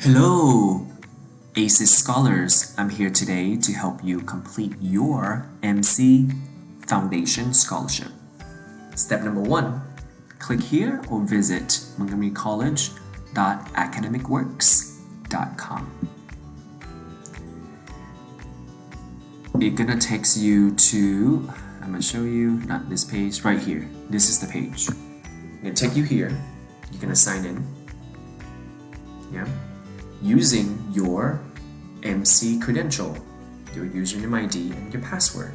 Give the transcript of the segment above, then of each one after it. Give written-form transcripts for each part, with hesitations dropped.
Hello, ACES Scholars. I'm here today to help you complete your MC Foundation Scholarship. Step number 1, click here or visit montgomerycollege.academicworks.com. It's gonna take you to, I'm gonna show you, not this page, right here. This is the page. I'm gonna take you here. You're gonna sign in. Yeah. Using your MC credential, your username ID, and your password.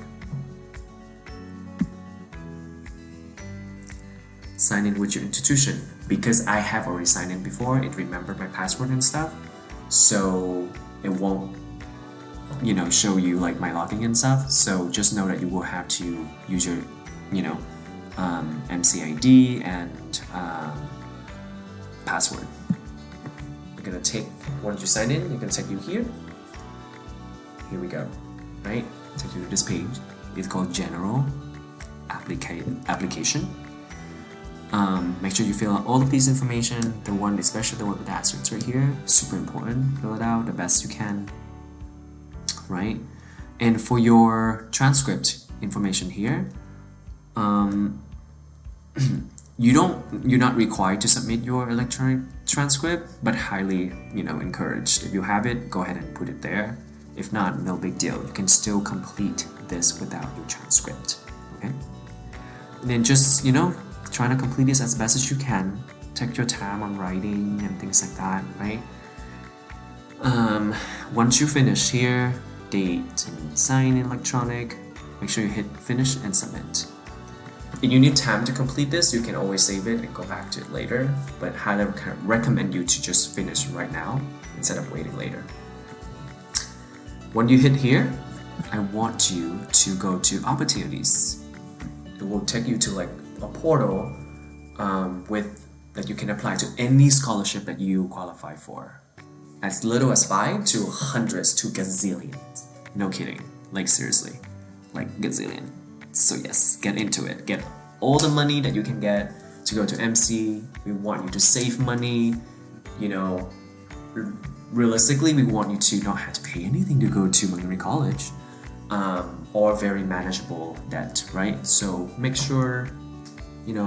Sign in with your institution. Because I have already signed in before, it remembered my password and stuff, so it won't, show you like my login and stuff. So just know that you will have to use your, MC ID and password. You're gonna take, once you sign in, you're gonna take you here. Here we go, right? Take you to this page. It's called General Application. Make sure you fill out all of these information. The one, especially the one with the asterisks right here, super important. Fill it out the best you can, right? And for your transcript information here, you're not required to submit your electronic transcript, but highly, encouraged. If you have it, go ahead and put it there. If not, no big deal. You can still complete this without your transcript, okay? And then just, trying to complete this as best as you can. Take your time on writing and things like that, right? Once you finish here, date and sign in electronic, make sure you hit finish and submit. If you need time to complete this, you can always save it and go back to it later, but highly recommend you to just finish right now instead of waiting later. When you hit here, I want you to go to opportunities. It will take you to like a portal that you can apply to any scholarship that you qualify for. As little as 5 to hundreds to gazillions. No kidding, like seriously, like gazillion. So yes, get into it. Get all the money that you can get to go to MC. We want you to save money. Realistically, we want you to not have to pay anything to go to Montgomery College, or very manageable debt, right? So make sure, to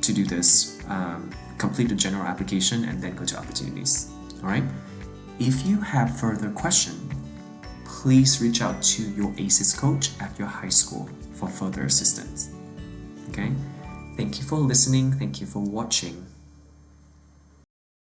do this. Complete the general application and then go to opportunities. All right. If you have further questions, please reach out to your ACES coach at your high school for further assistance. Okay? Thank you for listening. Thank you for watching.